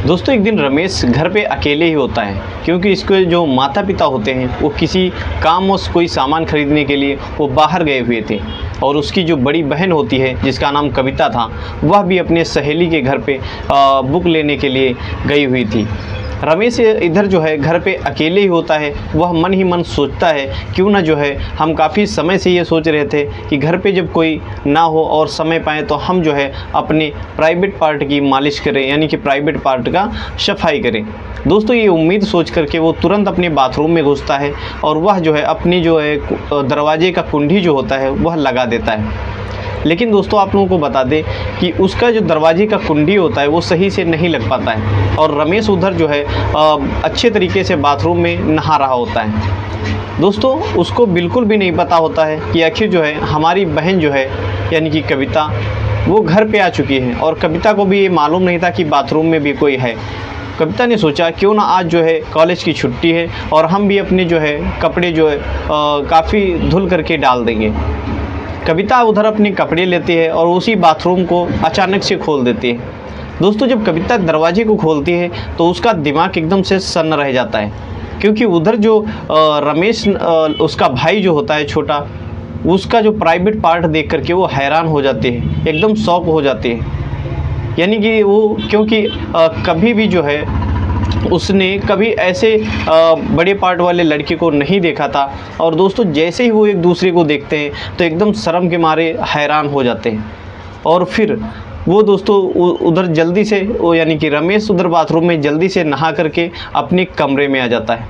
दोस्तों एक दिन रमेश घर पे अकेले ही होता है क्योंकि इसके जो माता पिता होते हैं वो किसी काम और कोई सामान खरीदने के लिए वो बाहर गए हुए थे और उसकी जो बड़ी बहन होती है जिसका नाम कविता था वह भी अपने सहेली के घर पे बुक लेने के लिए गई हुई थी। रमेश इधर जो है घर पे अकेले ही होता है। वह मन ही मन सोचता है क्यों ना जो है हम काफ़ी समय से ये सोच रहे थे कि घर पे जब कोई ना हो और समय पाएँ तो हम जो है अपने प्राइवेट पार्ट की मालिश करें, यानी कि प्राइवेट पार्ट का सफाई करें। दोस्तों ये उम्मीद सोच करके वो तुरंत अपने बाथरूम में घुसता है और वह जो है अपनी जो है दरवाजे का कुंडी जो होता है वह लगा देता है। लेकिन दोस्तों आप लोगों को बता दें कि उसका जो दरवाजे का कुंडी होता है वो सही से नहीं लग पाता है और रमेश उधर जो है अच्छे तरीके से बाथरूम में नहा रहा होता है। दोस्तों उसको बिल्कुल भी नहीं पता होता है कि आखिर जो है हमारी बहन जो है यानी कि कविता वो घर पे आ चुकी है और कविता को भी ये मालूम नहीं था कि बाथरूम में भी कोई है। कविता ने सोचा क्यों ना आज जो है कॉलेज की छुट्टी है और हम भी अपने जो है कपड़े जो है काफ़ी धुल करके डाल देंगे। कविता उधर अपने कपड़े लेती है और उसी बाथरूम को अचानक से खोल देती है। दोस्तों जब कविता दरवाजे को खोलती है तो उसका दिमाग एकदम से सन्न रह जाता है क्योंकि उधर जो रमेश उसका भाई जो होता है छोटा, उसका जो प्राइवेट पार्ट देख करके वो हैरान हो जाते हैं, एकदम शॉक हो जाते हैं। यानी कि वो क्योंकि कभी भी जो है उसने कभी ऐसे बड़े पार्ट वाले लड़के को नहीं देखा था और दोस्तों जैसे ही वो एक दूसरे को देखते हैं तो एकदम शर्म के मारे हैरान हो जाते हैं। और फिर वो दोस्तों उधर जल्दी से वो यानी कि रमेश उधर बाथरूम में जल्दी से नहा करके अपने कमरे में आ जाता है।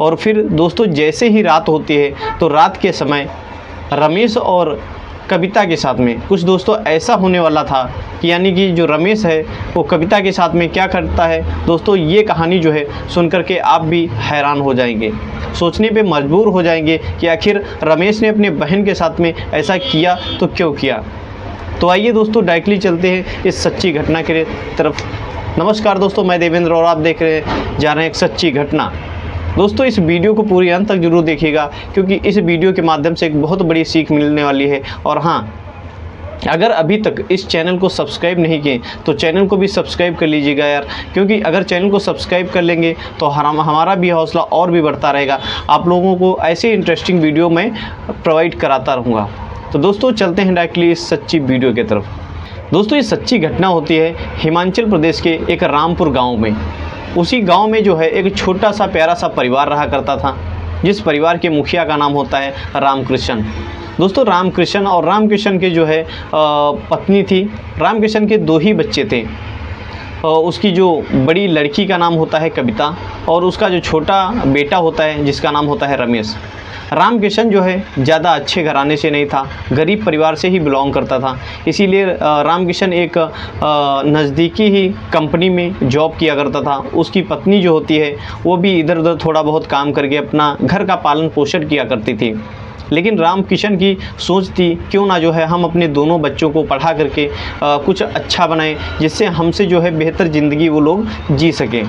और फिर दोस्तों जैसे ही रात होती है तो रात के समय रमेश और कविता के साथ में कुछ दोस्तों ऐसा होने वाला था कि यानी कि जो रमेश है वो कविता के साथ में क्या करता है। दोस्तों ये कहानी जो है सुन कर के आप भी हैरान हो जाएंगे, सोचने पे मजबूर हो जाएंगे कि आखिर रमेश ने अपने बहन के साथ में ऐसा किया तो क्यों किया। तो आइए दोस्तों डायरेक्टली चलते हैं इस सच्ची घटना के तरफ। नमस्कार दोस्तों, मैं देवेंद्र और आप देख रहे जा रहे हैं एक सच्ची घटना। दोस्तों इस वीडियो को पूरी अंत तक जरूर देखिएगा क्योंकि इस वीडियो के माध्यम से एक बहुत बड़ी सीख मिलने वाली है। और हाँ, अगर अभी तक इस चैनल को सब्सक्राइब नहीं किए तो चैनल को भी सब्सक्राइब कर लीजिएगा यार, क्योंकि अगर चैनल को सब्सक्राइब कर लेंगे तो हमारा भी हौसला और भी बढ़ता रहेगा। आप लोगों को ऐसे इंटरेस्टिंग वीडियो मैं प्रोवाइड कराता रहूँगा। तो दोस्तों चलते हैं डायरेक्टली इस सच्ची वीडियो की तरफ। दोस्तों ये सच्ची घटना होती है हिमाचल प्रदेश के एक रामपुर गाँव में। उसी गांव में जो है एक छोटा सा प्यारा सा परिवार रहा करता था, जिस परिवार के मुखिया का नाम होता है रामकृष्ण। दोस्तों रामकृष्ण और रामकृष्ण के जो है पत्नी थी। रामकृष्ण के 2 ही बच्चे थे। उसकी जो बड़ी लड़की का नाम होता है कविता और उसका जो छोटा बेटा होता है जिसका नाम होता है रमेश। रामकृष्ण जो है ज़्यादा अच्छे घराने से नहीं था, गरीब परिवार से ही बिलोंग करता था। इसीलिए रामकृष्ण एक नज़दीकी ही कंपनी में जॉब किया करता था। उसकी पत्नी जो होती है वो भी इधर उधर थोड़ा बहुत काम करके अपना घर का पालन पोषण किया करती थी। लेकिन रामकृष्ण की सोच थी क्यों ना जो है हम अपने दोनों बच्चों को पढ़ा करके कुछ अच्छा बनाएं जिससे हमसे जो है बेहतर ज़िंदगी वो लोग जी सकें।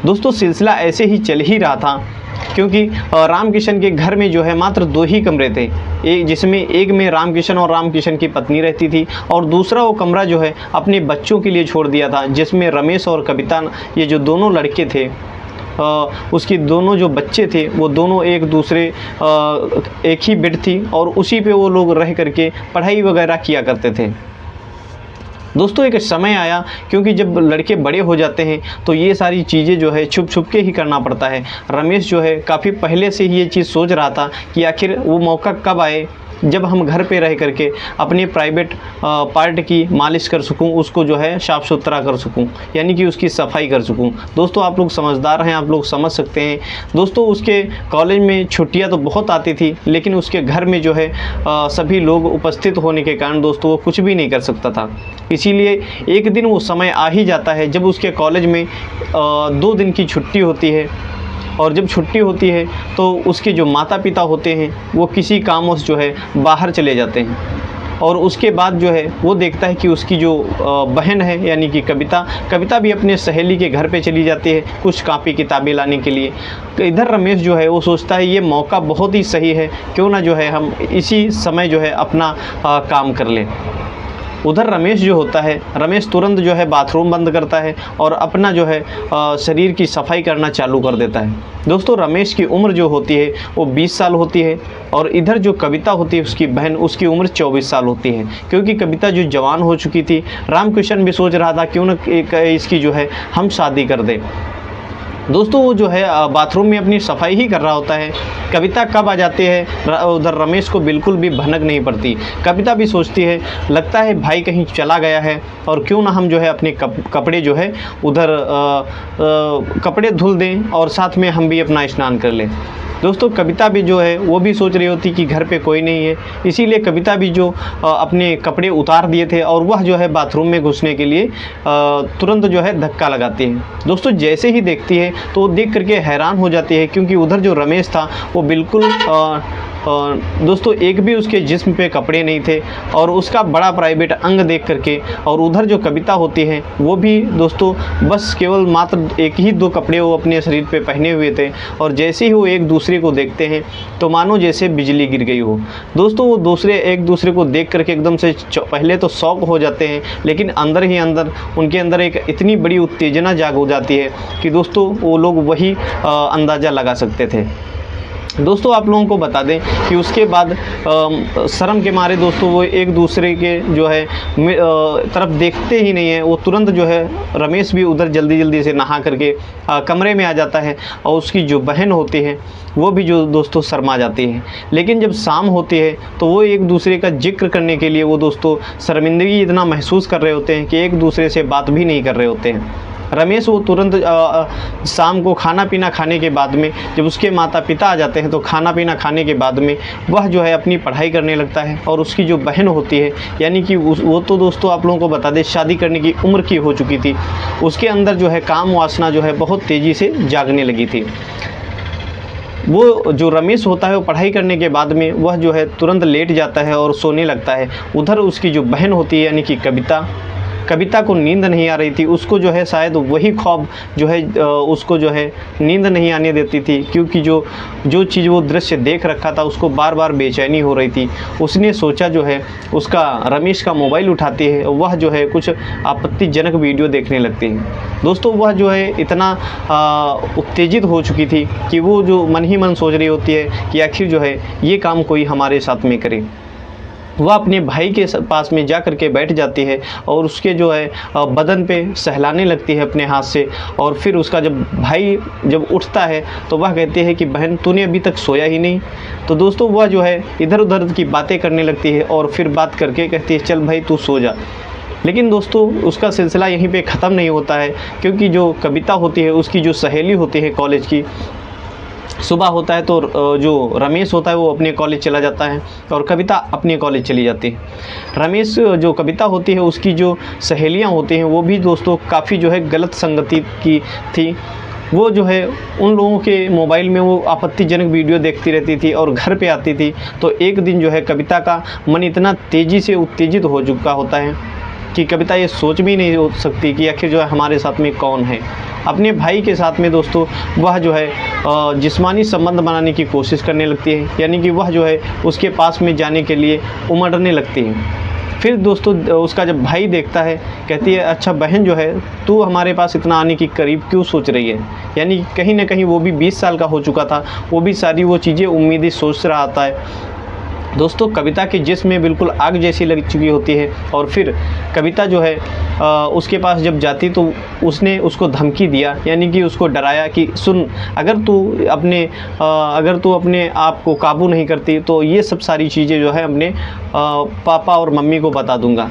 दोस्तों सिलसिला ऐसे ही चल ही रहा था क्योंकि रामकृष्ण के घर में जो है मात्र 2 ही कमरे थे, एक जिसमें एक में रामकृष्ण और रामकृष्ण की पत्नी रहती थी और दूसरा वो कमरा जो है अपने बच्चों के लिए छोड़ दिया था, जिसमें रमेश और कविता ये जो दोनों लड़के थे उसकी दोनों जो बच्चे थे वो दोनों एक दूसरे एक ही बेड थी और उसी पे वो लोग रह करके पढ़ाई वगैरह किया करते थे। दोस्तों एक समय आया क्योंकि जब लड़के बड़े हो जाते हैं तो ये सारी चीज़ें जो है छुप छुप के ही करना पड़ता है। रमेश जो है काफ़ी पहले से ही ये चीज़ सोच रहा था कि आखिर वो मौका कब आए जब हम घर पे रह करके अपने प्राइवेट पार्ट की मालिश कर सकूं, उसको जो है साफ़ सुथरा कर सकूं, यानी कि उसकी सफाई कर सकूं। दोस्तों आप लोग समझदार हैं, आप लोग समझ सकते हैं। दोस्तों उसके कॉलेज में छुट्टियां तो बहुत आती थी लेकिन उसके घर में जो है सभी लोग उपस्थित होने के कारण दोस्तों वो कुछ भी नहीं कर सकता था। इसीलिए एक दिन वो समय आ ही जाता है जब उसके कॉलेज में 2 दिन की छुट्टी होती है और जब छुट्टी होती है तो उसके जो माता पिता होते हैं वो किसी कामवश जो है बाहर चले जाते हैं और उसके बाद जो है वो देखता है कि उसकी जो बहन है यानी कि कविता भी अपने सहेली के घर पे चली जाती है कुछ कापी किताबें लाने के लिए। इधर रमेश जो है वो सोचता है ये मौका बहुत ही सही है, क्यों ना जो है हम इसी समय जो है अपना काम कर लें। उधर रमेश जो होता है, रमेश तुरंत जो है बाथरूम बंद करता है और अपना जो है शरीर की सफाई करना चालू कर देता है। दोस्तों रमेश की उम्र जो होती है वो 20 साल होती है और इधर जो कविता होती है उसकी बहन, उसकी उम्र 24 साल होती है। क्योंकि कविता जो जवान हो चुकी थी, रामकिशन भी सोच रहा था क्यों न इसकी जो है हम शादी कर दें। दोस्तों वो जो है बाथरूम में अपनी सफाई ही कर रहा होता है। कविता कब आ जाती है, उधर रमेश को बिल्कुल भी भनक नहीं पड़ती। कविता भी सोचती है, लगता है भाई कहीं चला गया है और क्यों ना हम जो है अपने कपड़े जो है उधर कपड़े धुल दें और साथ में हम भी अपना स्नान कर लें। दोस्तों कविता भी जो है वो भी सोच रही होती कि घर पे कोई नहीं है, इसीलिए कविता भी जो अपने कपड़े उतार दिए थे और वह जो है बाथरूम में घुसने के लिए तुरंत जो है धक्का लगाती है। दोस्तों जैसे ही देखती है तो वो देख करके हैरान हो जाती है, क्योंकि उधर जो रमेश था वो बिल्कुल दोस्तों एक भी उसके जिस्म पे कपड़े नहीं थे और उसका बड़ा प्राइवेट अंग देख करके, और उधर जो कविता होती है वो भी दोस्तों बस केवल मात्र एक ही दो कपड़े वो अपने शरीर पे पहने हुए थे और जैसे ही वो एक दूसरे को देखते हैं तो मानो जैसे बिजली गिर गई हो। दोस्तों वो एक दूसरे को देख करके एकदम से पहले तो शॉक हो जाते हैं, लेकिन अंदर ही अंदर उनके अंदर एक इतनी बड़ी उत्तेजना जाग हो जाती है कि दोस्तों वो लोग वही अंदाज़ा लगा सकते थे। दोस्तों आप लोगों को बता दें कि उसके बाद शर्म के मारे दोस्तों वो एक दूसरे के जो है तरफ देखते ही नहीं है। वो तुरंत जो है रमेश भी उधर जल्दी जल्दी से नहा करके कमरे में आ जाता है और उसकी जो बहन होती है वो भी जो दोस्तों शर्मा जाती है। लेकिन जब शाम होती है तो वो एक दूसरे का जिक्र करने के लिए वो दोस्तों शर्मिंदगी इतना महसूस कर रहे होते हैं कि एक दूसरे से बात भी नहीं कर रहे होते हैं। रमेश वो तुरंत शाम को खाना पीना खाने के बाद में जब उसके माता पिता आ जाते हैं तो खाना पीना खाने के बाद में वह जो है अपनी पढ़ाई करने लगता है और उसकी जो बहन होती है, यानी कि वो तो दोस्तों आप लोगों को बता दें शादी करने की उम्र की हो चुकी थी, उसके अंदर जो है काम वासना जो है बहुत तेज़ी से जागने लगी थी। वो जो रमेश होता है वो पढ़ाई करने के बाद में वह जो है तुरंत लेट जाता है और सोने लगता है। उधर उसकी जो बहन होती है यानी कि कविता को नींद नहीं आ रही थी। उसको जो है शायद वही ख्वाब जो है उसको जो है नींद नहीं आने देती थी, क्योंकि जो चीज़ वो दृश्य देख रखा था उसको बार बार बेचैनी हो रही थी। उसने सोचा जो है उसका रमेश का मोबाइल उठाती है, वह जो है कुछ आपत्तिजनक वीडियो देखने लगती है। दोस्तों वह जो है इतना उत्तेजित हो चुकी थी कि वो जो मन ही मन सोच रही होती है कि आखिर जो है ये काम कोई हमारे साथ में करे। वह अपने भाई के पास में जा कर के बैठ जाती है और उसके जो है बदन पे सहलाने लगती है अपने हाथ से। और फिर उसका भाई जब उठता है तो वह कहती है कि बहन तूने अभी तक सोया ही नहीं। तो दोस्तों वह जो है इधर उधर की बातें करने लगती है और फिर बात करके कहती है चल भाई तू सो जा। लेकिन दोस्तों उसका सिलसिला यहीं पे ख़त्म नहीं होता है, क्योंकि जो कविता होती है उसकी जो सहेली होती है कॉलेज की, सुबह होता है तो जो रमेश होता है वो अपने कॉलेज चला जाता है और कविता अपने कॉलेज चली जाती है। रमेश जो कविता होती है उसकी जो सहेलियां होती हैं वो भी दोस्तों काफ़ी जो है गलत संगति की थी। वो जो है उन लोगों के मोबाइल में वो आपत्तिजनक वीडियो देखती रहती थी और घर पे आती थी। तो एक दिन जो है कविता का मन इतना तेज़ी से उत्तेजित हो चुका होता है कि कविता ये सोच भी नहीं हो सकती कि आखिर जो है हमारे साथ में कौन है। अपने भाई के साथ में दोस्तों वह जो है जिस्मानी संबंध बनाने की कोशिश करने लगती है, यानी कि वह जो है उसके पास में जाने के लिए उमड़ने लगती है। फिर दोस्तों उसका जब भाई देखता है कहती है अच्छा बहन जो है तू हमारे पास इतना आने की करीब क्यों सोच रही है। यानी कहीं ना कहीं वो भी 20 साल का हो चुका था, वो भी सारी वो चीज़ें उम्मीदें सोच रहा था। दोस्तों कविता के जिस्म में बिल्कुल आग जैसी लग चुकी होती है। और फिर कविता जो है उसके पास जब जाती तो उसने उसको धमकी दिया, यानी कि उसको डराया कि सुन अगर तू अपने आप को काबू नहीं करती तो ये सब सारी चीज़ें जो है अपने पापा और मम्मी को बता दूंगा।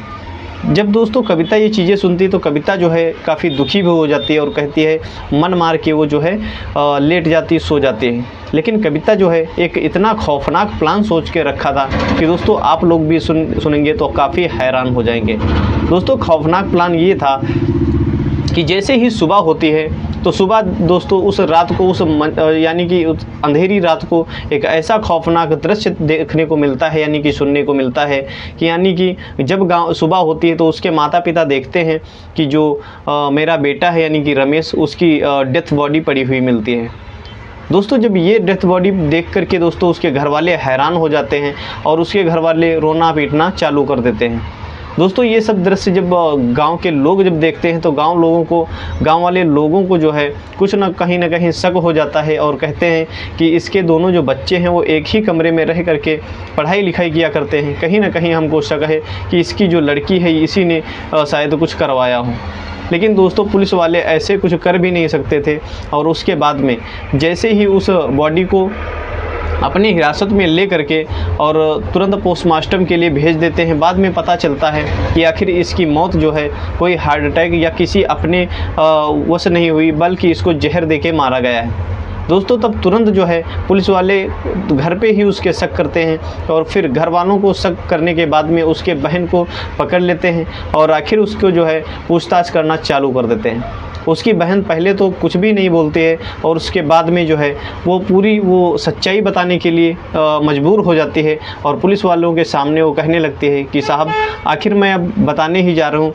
जब दोस्तों कविता ये चीज़ें सुनती तो कविता जो है काफ़ी दुखी भी हो जाती है और कहती है मन मार के वो जो है लेट जाती सो जाती है। लेकिन कविता जो है एक इतना खौफनाक प्लान सोच के रखा था कि दोस्तों आप लोग भी सुनेंगे तो काफ़ी हैरान हो जाएंगे। दोस्तों खौफनाक प्लान ये था कि जैसे ही सुबह होती है तो सुबह दोस्तों उस रात को यानी कि उस अंधेरी रात को एक ऐसा खौफनाक दृश्य देखने को मिलता है, यानी कि सुनने को मिलता है कि यानी कि जब सुबह होती है तो उसके माता पिता देखते हैं कि जो मेरा बेटा है यानी कि रमेश, उसकी डेथ बॉडी पड़ी हुई मिलती है। दोस्तों जब ये डेथ बॉडी देख करके दोस्तों उसके घर वाले हैरान हो जाते हैं और उसके घर वाले रोना पीटना चालू कर देते हैं। दोस्तों ये सब दृश्य जब गांव के लोग जब देखते हैं तो गांव वाले लोगों को जो है कुछ ना कहीं शक हो जाता है और कहते हैं कि इसके दोनों जो बच्चे हैं वो एक ही कमरे में रह करके पढ़ाई लिखाई किया करते हैं। कहीं ना कहीं हमको शक है कि इसकी जो लड़की है इसी ने शायद कुछ करवाया हो। लेकिन दोस्तों पुलिस वाले ऐसे कुछ कर भी नहीं सकते थे और उसके बाद में जैसे ही उस बॉडी को अपनी हिरासत में ले करके और तुरंत पोस्टमार्टम के लिए भेज देते हैं। बाद में पता चलता है कि आखिर इसकी मौत जो है कोई हार्ट अटैक या किसी अपने वश नहीं हुई, बल्कि इसको जहर देके मारा गया है। दोस्तों तब तुरंत जो है पुलिस वाले घर पे ही उसके शक करते हैं और फिर घर वालों को शक करने के बाद में उसके बहन को पकड़ लेते हैं और आखिर उसको जो है पूछताछ करना चालू कर देते हैं। उसकी बहन पहले तो कुछ भी नहीं बोलती है और उसके बाद में जो है वो पूरी सच्चाई बताने के लिए मजबूर हो जाती है और पुलिस वालों के सामने वो कहने लगती है कि साहब आखिर मैं अब बताने ही जा रहा हूँ,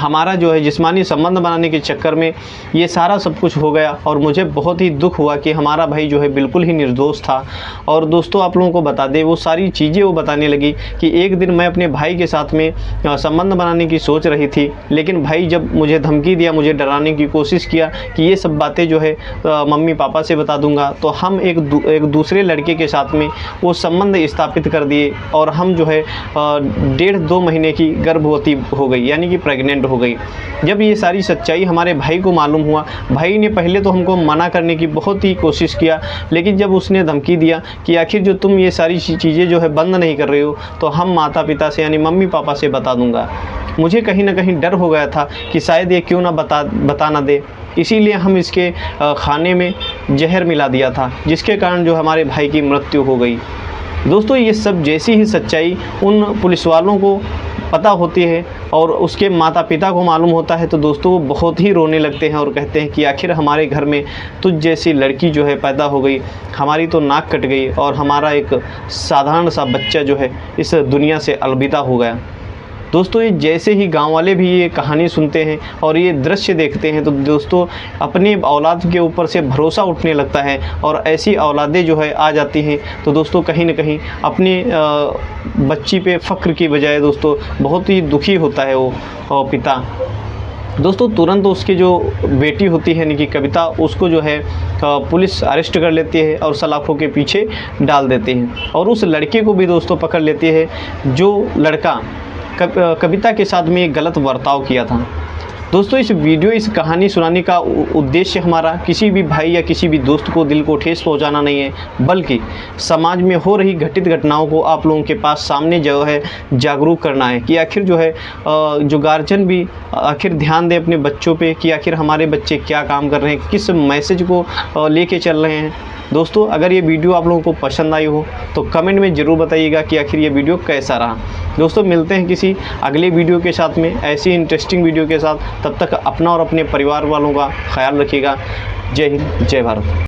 हमारा जो है जिस्मानी संबंध बनाने के चक्कर में ये सारा सब कुछ हो गया और मुझे बहुत ही दुख हुआ कि हमारा भाई जो है बिल्कुल ही निर्दोष था। और दोस्तों आप लोगों को बता दें वो सारी चीज़ें वो बताने लगी कि एक दिन मैं अपने भाई के साथ में संबंध बनाने की सोच रही थी, लेकिन भाई जब मुझे धमकी दिया, मुझे डराने की कोशिश किया कि ये सब बातें जो है मम्मी पापा से बता दूंगा, तो हम एक दूसरे लड़के के साथ में वो संबंध स्थापित कर दिए और हम जो है 1.5-2 महीने की गर्भवती हो गई, यानी कि प्रेग्नेंट हो गई। जब ये सारी सच्चाई हमारे भाई को मालूम हुआ, भाई ने पहले तो हमको मना करने की बहुत ही कोशिश किया, लेकिन जब उसने धमकी दिया कि आखिर जो तुम ये सारी चीज़ें जो है बंद नहीं कर रहे हो तो हम माता पिता से यानी मम्मी पापा से बता दूंगा। मुझे कहीं ना कहीं डर हो गया था कि शायद ये क्यों ना बता ना दे, इसीलिए हम इसके खाने में जहर मिला दिया था, जिसके कारण जो हमारे भाई की मृत्यु हो गई। दोस्तों ये सब जैसी ही सच्चाई उन पुलिस वालों को पता होती है और उसके माता पिता को मालूम होता है तो दोस्तों वो बहुत ही रोने लगते हैं और कहते हैं कि आखिर हमारे घर में तुझ जैसी लड़की जो है पैदा हो गई, हमारी तो नाक कट गई और हमारा एक साधारण सा बच्चा जो है इस दुनिया से अलविदा हो गया। दोस्तों ये जैसे ही गांव वाले भी ये कहानी सुनते हैं और ये दृश्य देखते हैं तो दोस्तों अपनी औलाद के ऊपर से भरोसा उठने लगता है और ऐसी औलादें जो है आ जाती हैं तो दोस्तों कहीं ना कहीं अपनी बच्ची पे फ़ख्र की बजाय दोस्तों बहुत ही दुखी होता है वो पिता। दोस्तों तुरंत उसकी जो बेटी होती है यानी कि कविता, उसको जो है पुलिस अरेस्ट कर लेती है और सलाखों के पीछे डाल देती है और उस लड़के को भी दोस्तों पकड़ लेती है जो लड़का कविता के साथ में एक गलत बर्ताव किया था। दोस्तों इस कहानी सुनाने का उद्देश्य हमारा किसी भी भाई या किसी भी दोस्त को दिल को ठेस पहुंचाना नहीं है, बल्कि समाज में हो रही घटित घटनाओं को आप लोगों के पास सामने जो है जागरूक करना है कि आखिर जो है जो गार्जियन भी आखिर ध्यान दें अपने बच्चों पे कि आखिर हमारे बच्चे क्या काम कर रहे हैं, किस मैसेज को लेके चल रहे हैं। दोस्तों अगर ये वीडियो आप लोगों को पसंद आई हो तो कमेंट में ज़रूर बताइएगा कि आखिर ये वीडियो कैसा रहा। दोस्तों मिलते हैं किसी अगले वीडियो के साथ में ऐसी इंटरेस्टिंग वीडियो के साथ। तब तक अपना और अपने परिवार वालों का ख्याल रखिएगा। जय हिंद, जय भारत।